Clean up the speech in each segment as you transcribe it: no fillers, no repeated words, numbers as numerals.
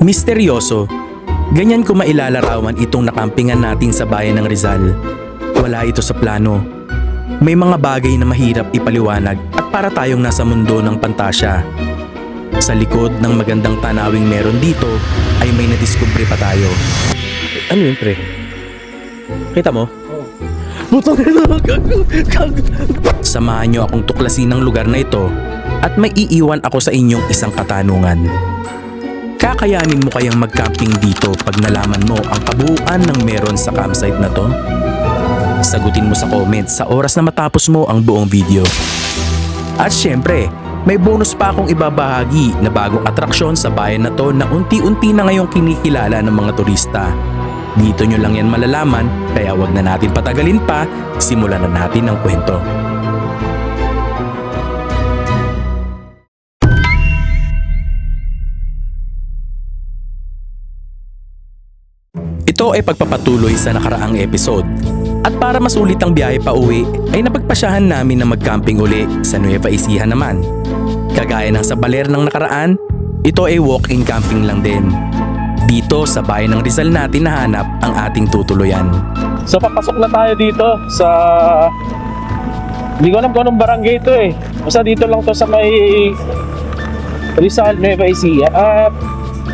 Misteryoso. Ganyan ko mailalarawan itong nakampingan natin sa bayan ng Rizal. Wala ito sa plano. May mga bagay na mahirap ipaliwanag at para tayong nasa mundo ng pantasya. Sa likod ng magandang tanawing meron dito ay may nadiskubre pa tayo. Ano yun, pre? Kita mo? Butang Samahan niyo akong tuklasin ng lugar na ito at may iiwan ako sa inyong isang katanungan. Kakayanin mo kayang mag-camping dito pag nalaman mo ang kabuuan ng meron sa campsite na to? Sagutin mo sa comments sa oras na matapos mo ang buong video. At syempre, may bonus pa akong ibabahagi na bagong atraksyon sa bayan na to na unti-unti na ngayong kinikilala ng mga turista. Dito nyo lang yan malalaman, kaya wag na natin patagalin pa, simulan na natin ang kwento. Ito ay pagpapatuloy sa nakaraang episode. At para masulit ang biyahe pa uwi, ay napagpasyahan namin na mag-camping uli sa Nueva Ecija naman. Kagaya ng sa Baler ng nakaraan, ito ay walk-in camping lang din. Dito sa bayan ng Rizal natin nahanap ang ating tutuluyan. So papasok na tayo dito sa... Hindi ko alam kung anong barangay ito eh. Basta dito lang to sa may Rizal, Nueva Ecija.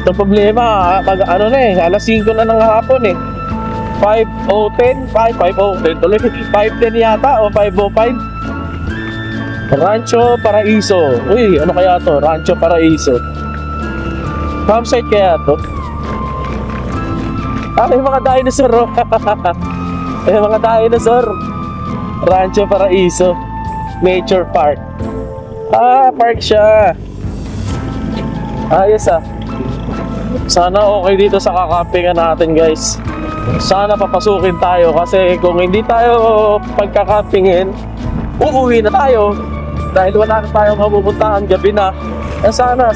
Ito problema, ano na eh, alas 5 na ng hapon eh. 5:10 tuloy. 5:10 yata o 5:05. Rancho Paraiso. Uy, ano kaya to? Rancho Paraiso. Campsite kaya to? May mga dinosaur oh. May mga dinosaur. Rancho Paraiso Nature Park. Park siya. Ayos ah. Sana okay dito sa kakampingan natin, guys. Sana papasukin tayo kasi kung hindi tayo pagkakampingin, uuwi na tayo dahil wala na tayong mapupuntahan gabi na. Sana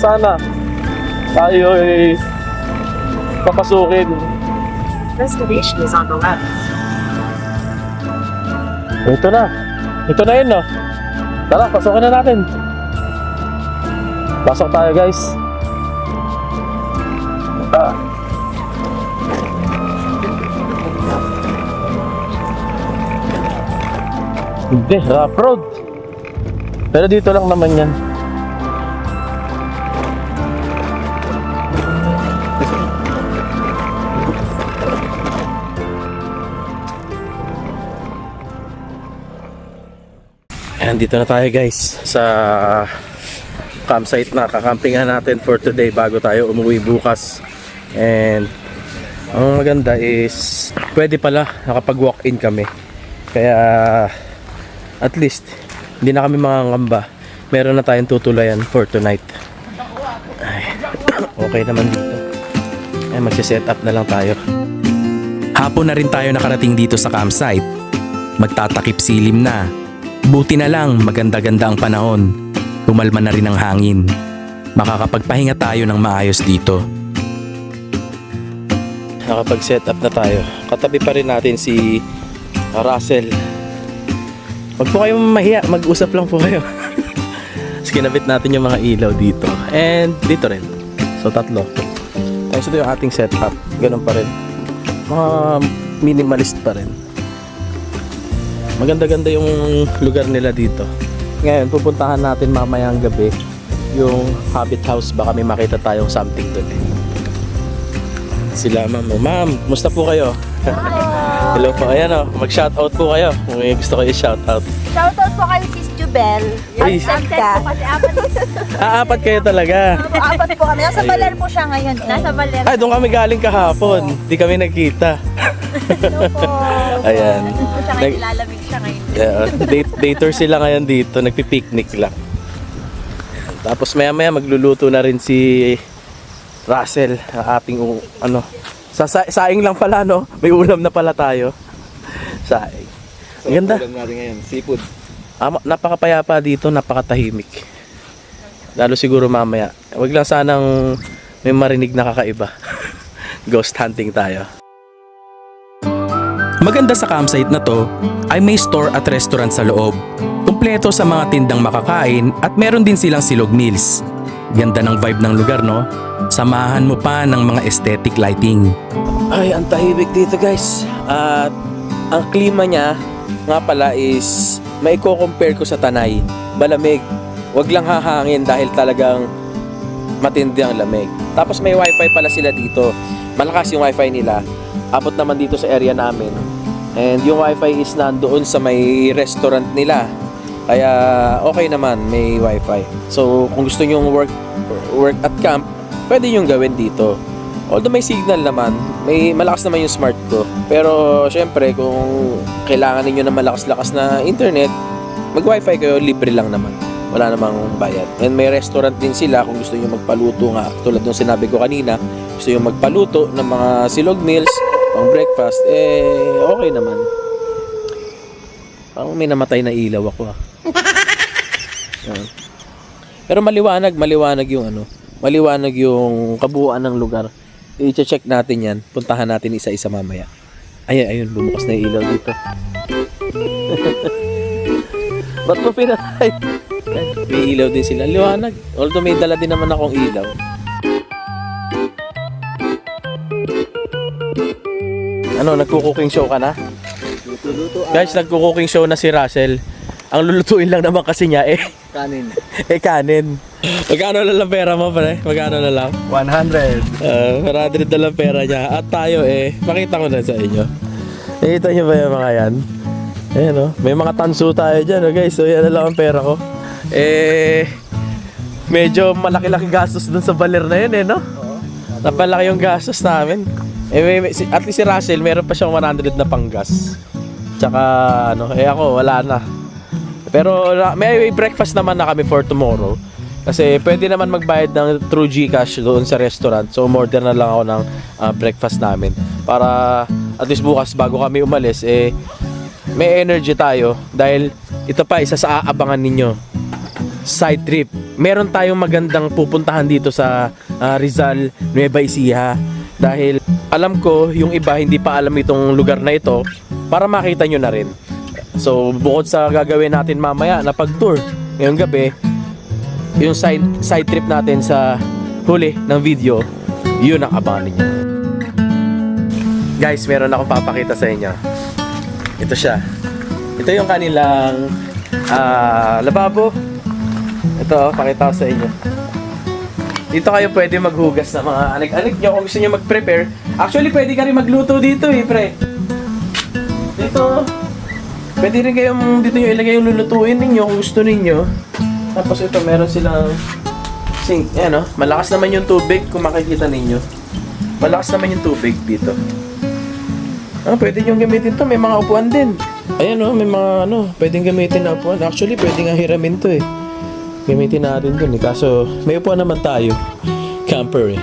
tayo ay papasukin. Destination is on the left. Ito na yun, no? Tara, pasukin na natin. Pasok tayo, guys. Hindi, rough road. Pero dito lang naman yan. Ayan, dito na tayo guys sa campsite na kakampingan natin for today bago tayo umuwi bukas. And ang maganda is pwede pala nakapag walk-in kami. Kaya at least hindi na kami mangangamba. Meron na tayong tutulayan for tonight. Ay, okay naman dito. Ay, magse-set up na lang tayo. Hapon na rin tayo nakarating dito sa campsite. Magtatakip silim na. Buti na lang maganda-ganda ang panahon. Kumalma na rin ang hangin. Makakapagpahinga tayo ng maayos dito. Nakapag-set up na tayo. Katabi pa rin natin si Russell. Huwag po kayong mahiya, mag-usap lang po kayo. Tapos kinabit natin yung mga ilaw dito. And dito rin. So tatlo. Tapos ito yung ating setup. Ganun pa rin. Mga minimalist pa rin. Maganda-ganda yung lugar nila dito. Ngayon, pupuntahan natin mamayang gabi yung Habit House. Baka may makita tayong something doon eh. Sila ma'am, musta po kayo? Hello po, ayan o, mag-shoutout po kayo kung may gusto kayo i-shoutout. Shoutout po kay Sis Jubel. Ay. Absent po kasi apat. Apat kayo talaga. Apat po kami. Nasa Baler po siya ngayon. Nasa Baler. Ay, doon kami galing kahapon. Di kami nagkita. Hello po. Ayan. Siya ngayon, nilalamig siya ngayon. Dater sila ngayon dito, nagpipiknik lang. Tapos maya-maya magluluto na rin si Russell, ating ano, saing lang pala no, may ulam na pala tayo. Saing. Ang ganda. Ulam natin ngayon, seafood. Napakapayapa dito, napakatahimik. Lalo siguro mamaya. Wag lang sanang may marinig na kakaiba. Ghost hunting tayo. Maganda sa campsite na to ay may store at restaurant sa loob. Kumpleto sa mga tindang makakain at meron din silang silog meals. Ganda ng vibe ng lugar, no? Samahan mo pa ng mga aesthetic lighting. Ay, ang tahimik dito guys. At ang klima niya nga pala is maiko-compare ko sa Tanay. Malamig. Wag lang hahangin dahil talagang matindi ang lamig. Tapos may wifi pala sila dito. Malakas yung wifi nila. Abot naman dito sa area namin. And yung wifi is nandoon sa may restaurant nila. Kaya okay naman, may wifi. So kung gusto nyo work at camp, pwede nyo gawin dito. Although may signal naman, may malakas naman yung smart ko. Pero syempre kung kailangan niyo ng malakas-lakas na internet, mag-wifi kayo, libre lang naman. Wala namang bayad. And may restaurant din sila kung gusto niyo magpaluto nga. Tulad ng sinabi ko kanina, gusto niyo magpaluto ng mga silog meals, pang breakfast, okay naman. Parang may namatay na ilaw ako. Yan. Pero maliwanag yung kabuuan ng lugar. I-check natin yan. Puntahan natin isa-isa mamaya. Ayun, bumukas na yung ilaw dito. Ba't mo pinatay? May ilaw din sila. Liwanag. Although may dala din naman akong ilaw. Ano, nagko-cooking show ka na? Guys, nagko-cooking show na si Russell. Ang lulutuin lang naman kasi niya Kanin. kanin. Magkano na lang pera mo, pre? Magkano na lang? 100. 100 na lang pera niya. At tayo pakita ko na sa inyo. Nakita niyo ba yung mga yan? Ayan may mga tanso tayo dyan guys. So yan na lang ang pera ko. Medyo malaki-laki gastos dun sa baler na yun no? Napalaki yung gastos namin. At least si Russell, meron pa siyang 100 na panggas. Tsaka ako wala na. Pero may breakfast naman na kami for tomorrow. Kasi pwede naman magbayad ng through GCash doon sa restaurant. So order na lang ako ng breakfast namin. Para at least bukas bago kami umalis may energy tayo. Dahil ito pa isa sa aabangan ninyo. Side trip. Meron tayong magandang pupuntahan dito sa Rizal, Nueva Ecija. Dahil alam ko yung iba hindi pa alam itong lugar na ito. Para makita nyo na rin. So bukod sa gagawin natin mamaya na pag-tour ngayong gabi, yung side trip natin sa huli ng video, yun ang abangan ninyo. Guys, meron akong papakita sa inyo. Ito siya. Ito yung kanilang lababo. Ito, pakita ko sa inyo. Dito kayo pwede maghugas ng mga anik-anik nyo kung gusto nyo mag-prepare. Actually, pwede ka rin magluto dito pre. Dito, pwede rin kayong dito nyo ilagay yung lulutuin ninyo kung gusto ninyo. Tapos ito, meron silang sink. Ayan malakas naman yung tubig kung makikita ninyo. Malakas naman yung tubig dito. Pwede nyo gamitin to. May mga upuan din. Ayan may mga pwedeng gamitin na upuan. Actually, pwede nga hiramin to Gamitin natin dun Kaso, may upuan naman tayo. Camper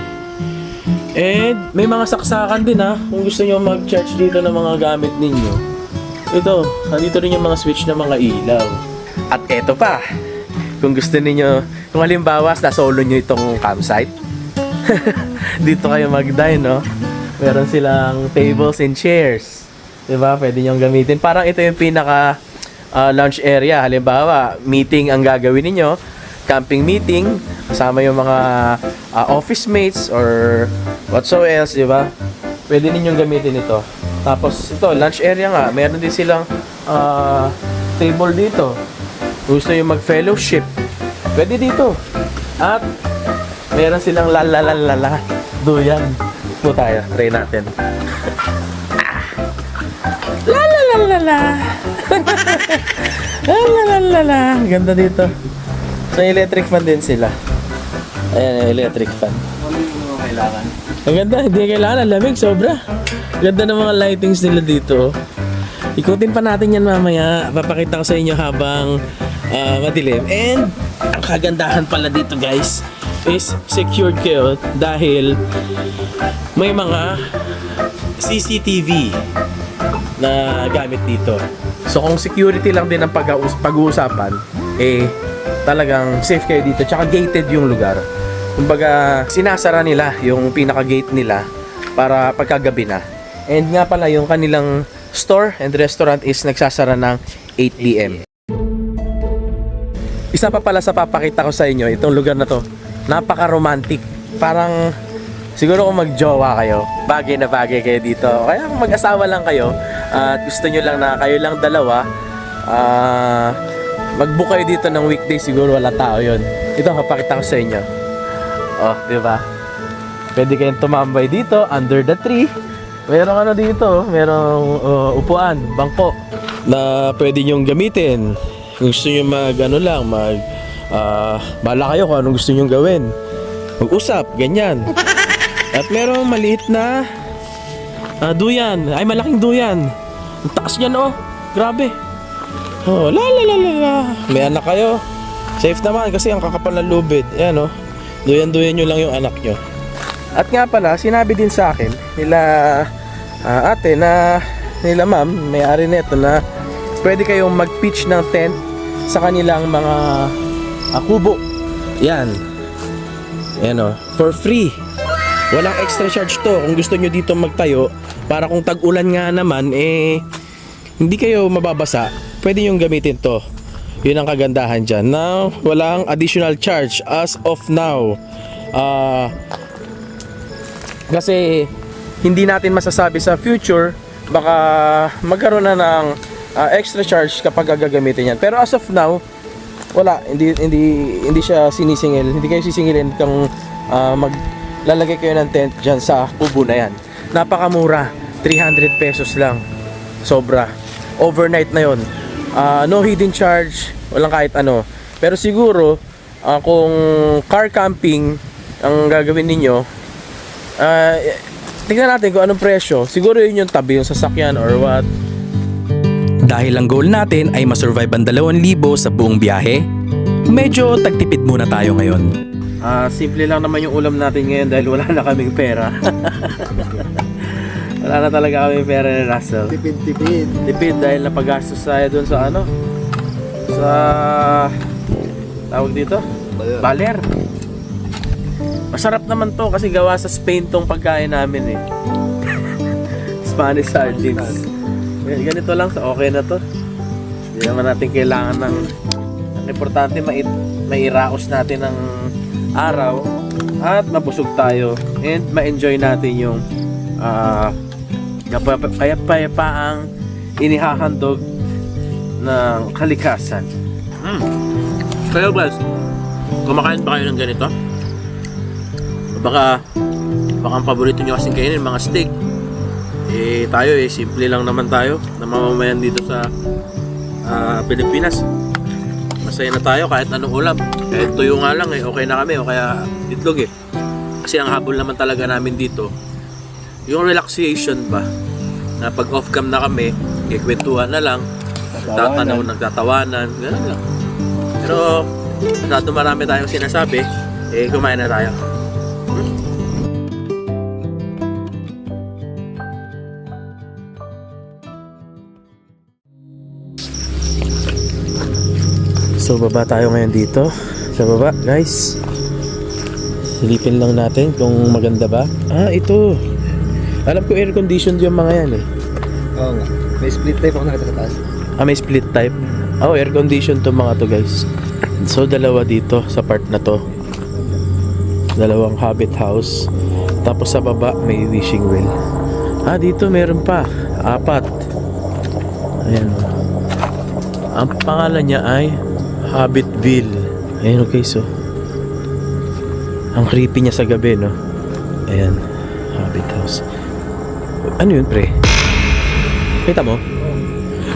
And, may mga saksakan din kung gusto nyo mag-charge dito ng mga gamit ninyo. Ito, nandito rin yung mga switch ng mga ilaw. At eto pa, kung gusto niyo, kung halimbawa na solo nyo itong campsite, dito kayo mag-dine, Meron silang tables and chairs. Diba? Pwede nyo gamitin. Parang ito yung pinaka lounge area. Halimbawa, meeting ang gagawin niyo, camping meeting, kasama yung mga office mates or whatsoever else, diba? Pwede ninyong gamitin ito. Tapos ito, lunch area nga. Meron din silang table dito. Gusto nyo mag-fellowship, pwede dito. At meron silang lalalala. Duyan. Po tayo, try natin. Lalalala. Lalalala. Ganda dito. So electric fan din sila. Ayan, electric fan. Kailangan. Ang ganda, hindi kailangan. Ang lamig, sobra. Ganda ng mga lightings nila dito. Ikutin pa natin yan mamaya. Papakita ko sa inyo habang madilim. And ang kagandahan pala dito guys is secured kayo dahil may mga CCTV na gamit dito. So kung security lang din ang pag-uusapan, talagang safe kayo dito. Tsaka gated yung lugar. Kumbaga sinasara nila yung pinaka-gate nila para pagkagabi na. And nga pala yung kanilang store and restaurant is nagsasara ng 8 PM. Isa pa pala sa papakita ko sa inyo, itong lugar na to, napaka-romantic. Parang siguro kung magjowa kayo, bagay na bagay kayo dito. Kaya kung mag-asawa lang kayo at gusto nyo lang na kayo lang dalawa, mag-book kayo dito ng weekday, siguro wala tao yun. Ito, papakita ko sa inyo. Oh, di ba? Pwede kayong tumambay dito under the tree. Merong ano dito, merong upuan, bangko na pwede nyong gamitin. Kung gusto nyo bala kayo kung anong gusto nyong gawin. Mag-usap, ganyan. At merong maliit na duyan. Ay, malaking duyan. Ang taas niyan, oh. Grabe. Oh, la. May anak kayo. Safe naman kasi ang kakapal ng lubid. Ayan, oh. Duyan-duyan nyo lang yung anak nyo. At nga pala, sinabi din sa akin nila ate na nila ma'am, may-ari nito na pwede kayong mag-pitch ng tent sa kanilang mga kubo. Yan. Yan, oh. For free. Walang extra charge to kung gusto nyo dito magtayo para kung tag-ulan nga naman hindi kayo mababasa, pwede nyo gamitin to. Yun ang kagandahan dyan. Now, walang additional charge as of now. Kasi hindi natin masasabi sa future, baka magkaroon na ng extra charge kapag gagamitin yan. Pero as of now, wala, hindi siya sinisingil. Hindi kayo sisingilin kung maglalagay kayo ng tent dyan sa kubo na yan. Napakamura, 300 pesos lang. Sobra. Overnight na yon. No hidden charge, walang kahit ano. Pero siguro, kung car camping ang gagawin ninyo, tingnan natin kung anong presyo. Siguro yun yung tabi, yung sasakyan or what. Dahil ang goal natin ay masurvive ang 2,000 sa buong biyahe, medyo tagtipid muna tayo ngayon. Simple lang naman yung ulam natin ngayon dahil wala na kaming pera. Wala na talaga kaming pera ni Russell. Tipid. Tipid dahil napagastos tayo dun sa ano? Sa tawag dito? Baler. Masarap naman to kasi gawa sa Spain tong pagkain namin eh. Spanish sardines. Ganito lang, so okay na to. Hindi naman natin kailangan ng importante mairaos natin ng araw at mabusog tayo and ma-enjoy natin yung kapayapaang inihahandog ng kalikasan. Kayo guys, kumakain ba kayo ng ganito? Baka ang paborito nyo kasing kainin mga steak. Tayo simple lang naman tayo na mamamayan dito sa Pilipinas. Masaya na tayo kahit anong ulam. Kahit tuyo nga lang okay na kami o kaya itlog Kasi ang habol naman talaga namin dito yung relaxation ba na pag off cam na kami kikwentuhan na lang, nagtatawanan, gano'n lang. Pero masyado marami tayong sinasabi, kumain na tayo. So baba tayo ngayon dito sa baba guys. Silipin lang natin kung maganda ba. Ito. Alam ko air conditioned yung mga yan Oo nga. May split type ako nakita sa taas. May split type. Air conditioned to mga to guys. So dalawa dito sa part na to. Dalawang Hobbit house. Tapos sa baba may wishing well. Dito meron pa. 4. Ayan. Ang pangalan niya ay Hobbitville. Ayan, okay, so ang creepy niya sa gabi, no? Ayan, Hobbit house. Ano yun, pre? Kita mo?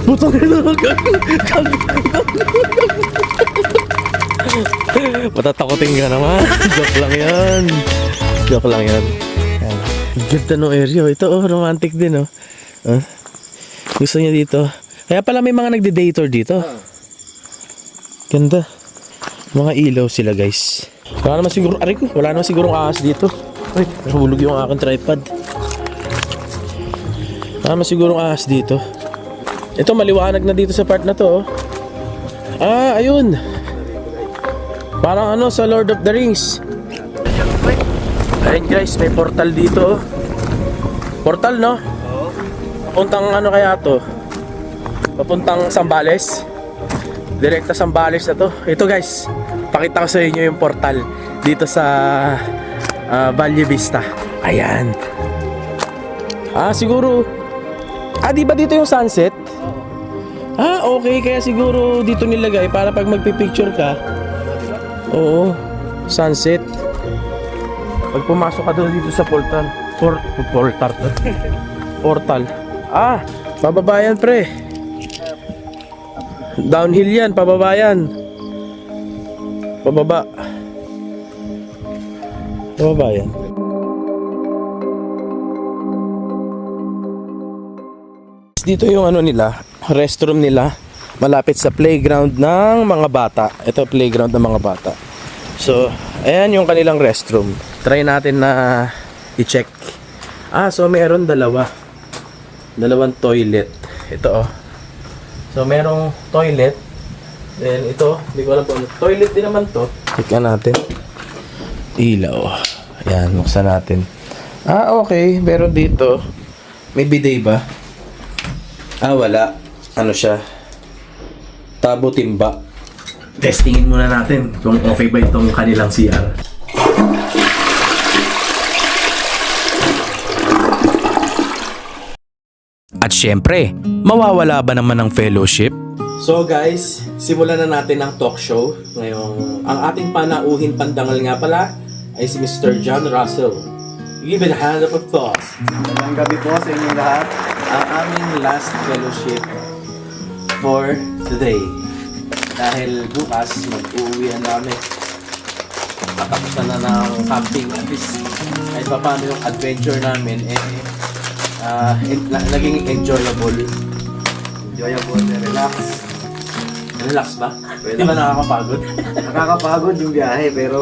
Butang ina. Matatakotin ka naman. Joke lang yan. Joke lang yan. Ayan. Ganda ng area. Ito, romantic din, Gusto niya dito. Kaya pala may mga nagde-dator dito. Ganda. Mga ilaw sila guys. Wala naman siguro, wala naman siguro ahas dito. Uy, nahulog yung aking tripod. Wala naman siguro ahas dito. Ito maliwanag na dito sa part na to. Ayun. Parang sa Lord of the Rings. Ayun guys, may portal dito. Portal, no? Papuntang kaya to? Papuntang Zambales. Direkta Zambales na to. Ito guys, pakita ko sa inyo yung portal. dito sa Valle Vista. Ayan. Siguro di ba dito yung sunset? Okay, kaya siguro dito nilagay para pag magpipicture ka. Oo, sunset. Pag pumasok ka doon dito sa portal. Portal. Pababayan pre. Downhill yan, pababayan. Pababa. Pababayan. Dito yung ano nila, restroom nila, malapit sa playground ng mga bata. Ito playground ng mga bata. So, ayan yung kanilang restroom. Try natin na i-check. So meron dalawang toilet. Ito So merong toilet. Then ito, hindi ko alam po. Toilet din naman to. Tignan natin. Ilaw. Ayan, buksan natin. Okay. Pero dito, may bidet ba? Wala. Ano siya? Tabo timba. Testingin muna natin kung okay ba itong kanilang CR. At syempre, mawawala ba naman ng fellowship? So guys, simulan na natin ang talk show. Ngayong, ang ating panauhin pandangal nga pala ay si Mr. John Russell. Give it a hand of applause. Magandang gabi po sa inyong lahat. Ang aming last fellowship for today. Dahil bukas, mag-uwian namin. Patapos na ng camping. At least, kahit pa paano yung adventure namin, naging enjoyable. Enjoyable, relax. Relax ba? Di ba nakakapagod? Nakakapagod yung biyahe pero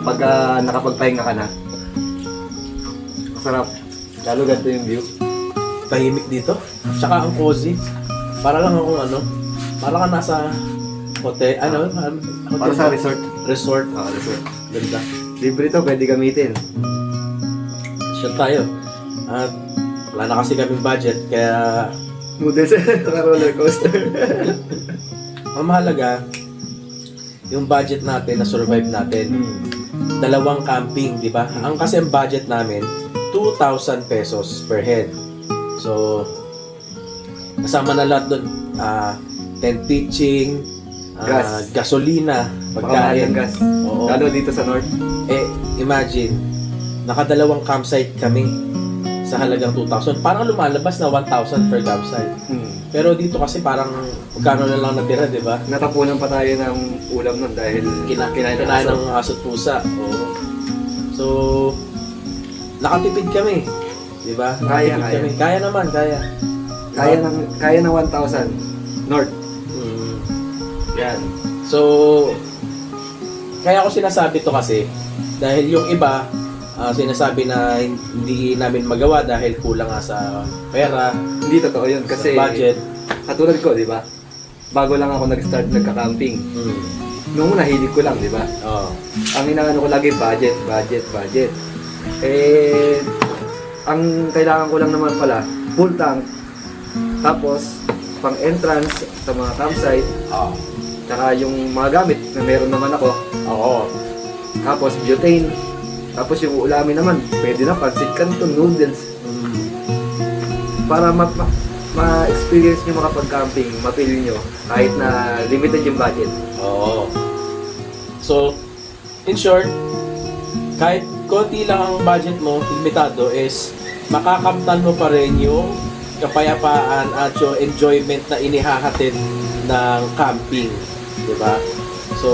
pagka nakapagpahinga ka na, masarap. Lalo ganito yung view. Tahimik dito. Tsaka ang cozy. Para lang akong para ka nasa hotel. Hotel Para sa resort. Resort. Resort. Ganda. Libre to, pwede gamitin. Siya tayo. At wala na kasi kaming budget. Kaya Moodles sa roller coaster. ang mahalaga, yung budget natin na survive natin. 2 camping, di ba? Ang kasi ang budget namin, 2,000 pesos per head. So, kasama na lahat doon. Tent pitching, Gas. gasolina, Pagkain pagkain. ng gas. Oo. Lalo dito sa north. Imagine, nakadalawang campsite kami sa halagang 2,000. Parang lumalabas na 1,000 per campsite. Pero dito kasi parang magkano na lang natira, di ba? Natapunan pa tayo ng ulam nun dahil Kinain ng aso't pusa. Oo. So, nakatipid kami. Di ba? Kaya. Kami. Kaya naman, kaya. Kaya ng 1,000 north. Yan. So, kaya ako sinasabi to kasi dahil yung iba sinasabi na hindi namin magawa dahil kulang nga sa pera, Hindi totoo yun kasi sa budget. katulad ko, di ba? Bago lang ako nag-start nagka-camping. Noong una, hilig ko lang, di ba? Oo. Ang inaano ko lagi, budget. Ang kailangan ko lang naman pala, full tank. Tapos, pang entrance sa mga campsite. Tsaka yung mga gamit na meron naman ako. Oo. Tapos, butane. Tapos yung ulamin naman, pwede na pancit canton, noodles. Para ma-experience nyo makapag-camping, mapili nyo, kahit na limited yung budget. Oo. So, in short, kahit konti lang ang budget mo, limitado, is makakamtan mo pa rin yung kapayapaan at yung enjoyment na inihahatid ng camping. Diba? So,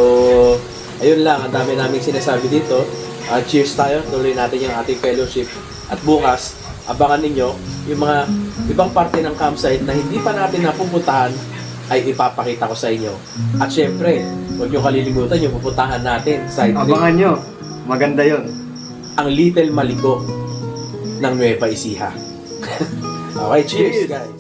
ayun lang, ang dami naming sinasabi dito. Cheers tayo, tuloy natin yung ating fellowship. At bukas, abangan ninyo yung mga ibang parte ng campsite na hindi pa natin napupuntahan ay ipapakita ko sa inyo. At syempre, huwag nyo kalilimutan yung pupuntahan natin side trip. Abangan nyo, maganda yon. Ang Little Maliko ng Nueva Ecija. Okay, cheers guys!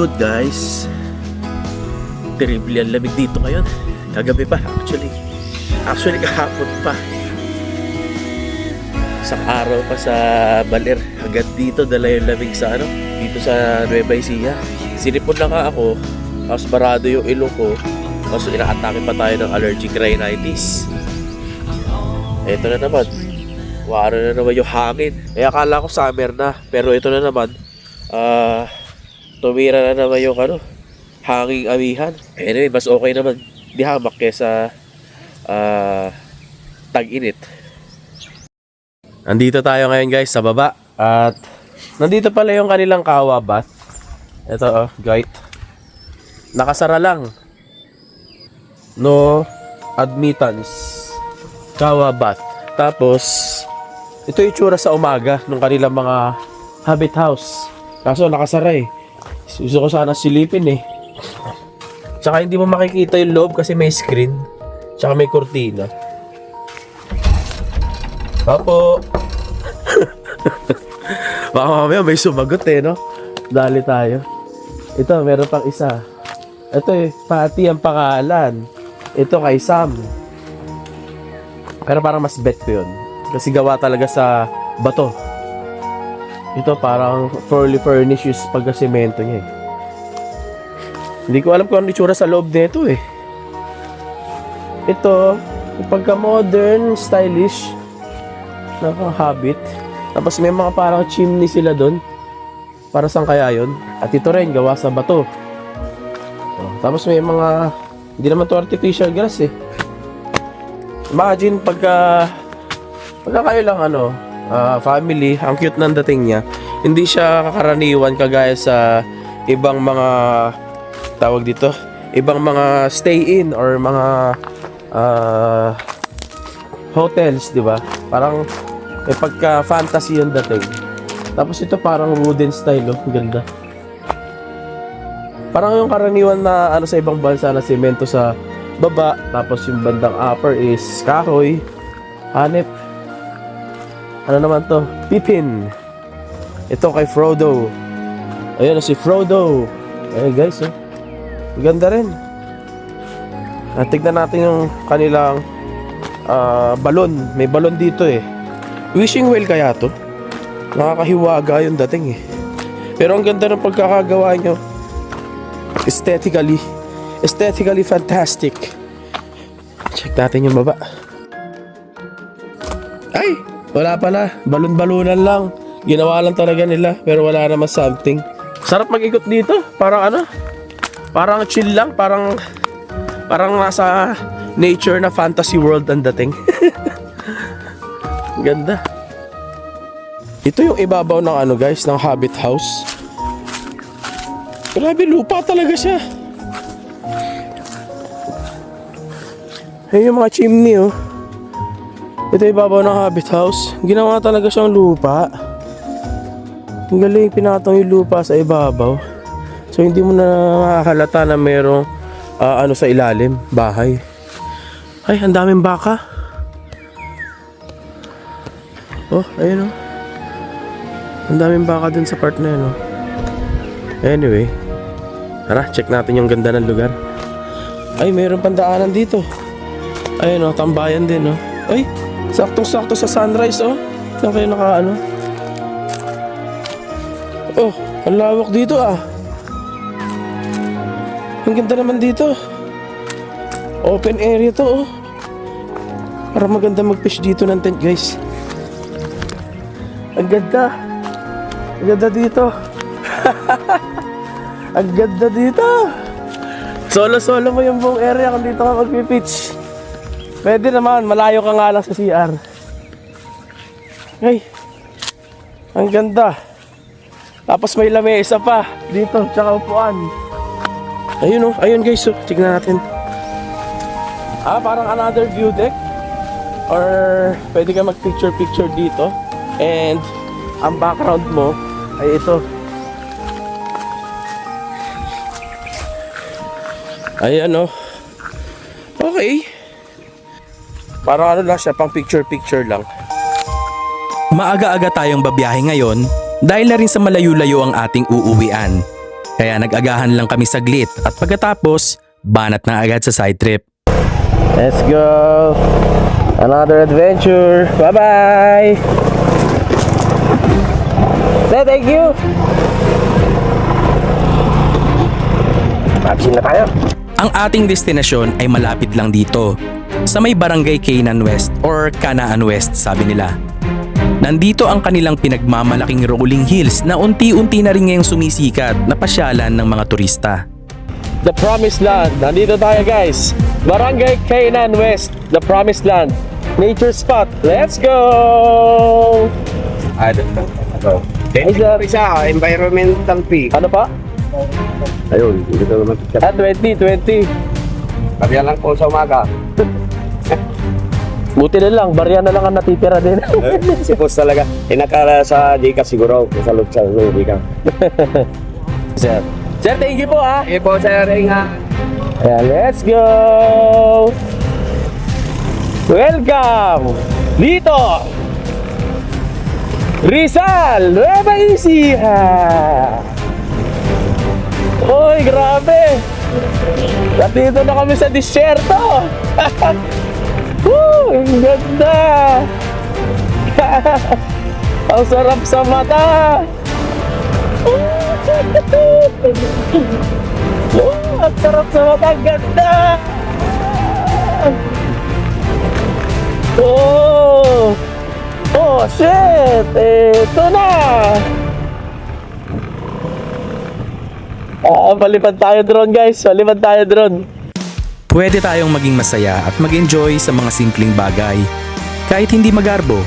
good guys. Terrible ang lamig dito ngayon. Kagabi pa actually. Actually kahapon pa. Isang araw pa sa Baler. Agad dito dala yung lamig sa ano, dito sa Nueva Ecija. Sinipon lang ako, tapos barado yung ilong ko. Tapos inaatake pa tayo ng allergic rhinitis. Ito na naman. Waro na naman yung hangin. Eh akala ko summer na. Pero ito na naman. Tumira na naman yung ano, hanging amihan. Anyway, mas okay naman. Di hamak kesa tag-init. Nandito tayo ngayon guys sa baba. At nandito pala yung kanilang kawa bath. Ito guide. Nakasara lang. No admittance. Kawa bath. Tapos ito yung itsura sa umaga ng kanilang mga habit house. Kaso nakasara eh. Gusto ko sana silipin eh. Tsaka hindi mo makikita yung loob kasi may screen. Tsaka may kurtina. Papo. Baka mamaya may sumagot eh, no? Dali tayo. Ito, meron pang isa. Ito eh, Patty ang pangalan. Ito kay Sam. Pero parang mas bet ko yun. Kasi gawa talaga sa bato. Ito parang fully furnished yung pagkasemento niya eh. Hindi ko alam kung ano itsura sa loob nito eh. Ito, yung pagka-modern, stylish. Nakaka-habit. Tapos may mga parang chimney sila doon. Para saan kaya yun? At ito rin, gawa sa bato. Tapos may mga, hindi naman to artificial grass eh. Imagine pagka kayo lang ano, family, ang cute ng dating niya. Hindi siya kakaraniwan kagaya sa ibang mga tawag dito, ibang mga stay-in or mga hotels, di ba? Parang may pagka-fantasy yung dating. Tapos ito parang wooden style, oh. Ganda. Parang yung karaniwan na ano sa ibang bansa na semento sa baba, tapos yung bandang upper is kahoy, hanep. Ano naman to? Pippin. Ito kay Frodo. Ayun si Frodo. Ayun guys, oh. Ganda rin. Tignan natin yung kanilang balon. May balon dito eh. Wishing well kaya to? Nakakahiwaga yung dating eh. Pero ang ganda ng pagkakagawa nyo. Aesthetically fantastic. Check natin yung baba. Ay! Wala pala. Balon-balunan lang. Ginawa lang talaga nila. Pero wala naman something. Sarap mag-ikot dito. Parang ano? Parang chill lang. Parang nasa nature na fantasy world ang dating. Ganda. Ito yung ibabaw ng ano guys, ng habit house. Grabe, lupa talaga siya. Ayun yung mga chimney oh. Ito yung ibabaw ng habit house. Ginawa talaga siyang lupa. Ang galing, pinatong yung lupa sa ibabaw. So hindi mo na makakalata na merong ano sa ilalim, bahay. Ay, ang daming baka. Oh, ayun oh. Ang daming baka dun sa part na yun oh. Anyway, tara, check natin yung ganda ng lugar. Ay, mayroon pang daanan dito. Ayun oh, tambayan din oh. Ay, saktong-sakto sa sunrise oh. Saan kayo naka ano? Oh, ang lawak dito ah. Ang ganda naman dito. Open area to oh. Para maganda mag-fish dito ng tent guys. Ang ganda. Ang ganda dito. Ang ganda dito. Solo-solo mo yung buong area kung dito ka mag-pitch. Pwede naman, malayo ka nga lang sa CR. Ay, ang ganda. Tapos may lamesa pa dito, tsaka upuan. Ayun oh, ayun guys, oh, tignan natin. Parang another view deck. Or pwede ka mag-picture-picture dito. And ang background mo ay ito. Ayan oh. Okay. Parang ano lang siya, pang picture-picture lang. Maaga-aga tayong babiyahe ngayon dahil na rin sa malayo-layo ang ating uuwian. Kaya nag-agahan lang kami saglit at pagkatapos, banat na agad sa side trip. Let's go! Another adventure! Bye-bye! Thank you! Action na tayo! Ang ating destinasyon ay malapit lang dito, sa may Barangay Canaan West or Canaan West sabi nila. Nandito ang kanilang pinagmamalaking rolling hills na unti-unti na rin ngayong sumisikat na pasyalan ng mga turista. The Promised Land. Nandito tayo guys. Barangay Canaan West. The Promised Land. Nature spot. Let's go! Isa, environmental fee. Ano pa? Ayun, dito naman. 20. Kaya lang po sa umaga. Buti na lang, barya na lang ang natitira din. Si boss talaga. Inakala sa Dika siguro. Sa loob sa Dika. Sir. Sir, thank you po ah. Eh po, sir, nga. Ayan, let's go! Welcome! Dito! Rizal! Nueva Ecija! Uy, grabe! Nandito na kami sa disyerto! Ang ganda! Ang sarap sa mata! Ang sarap sa mata! Ang ganda! Oh, shit! Ito na! Palipad tayo drone guys! Palipad tayo drone! Pwede tayong maging masaya at mag-enjoy sa mga simpleng bagay, kahit hindi magarbo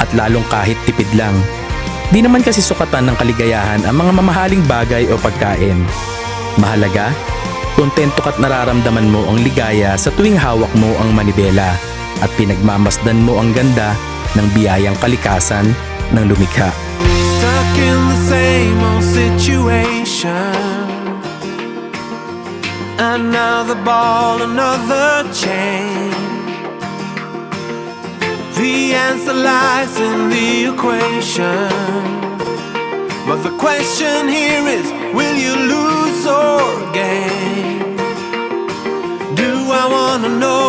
at lalong kahit tipid lang. Di naman kasi sukatan ng kaligayahan ang mga mamahaling bagay o pagkain. Mahalaga, kontento ka't nararamdaman mo ang ligaya sa tuwing hawak mo ang manibela at pinagmamasdan mo ang ganda ng biyayang kalikasan ng lumikha. Stuck in the same old situation. Another ball, another chain. The answer lies in the equation. But the question here is, will you lose or gain? Do I wanna know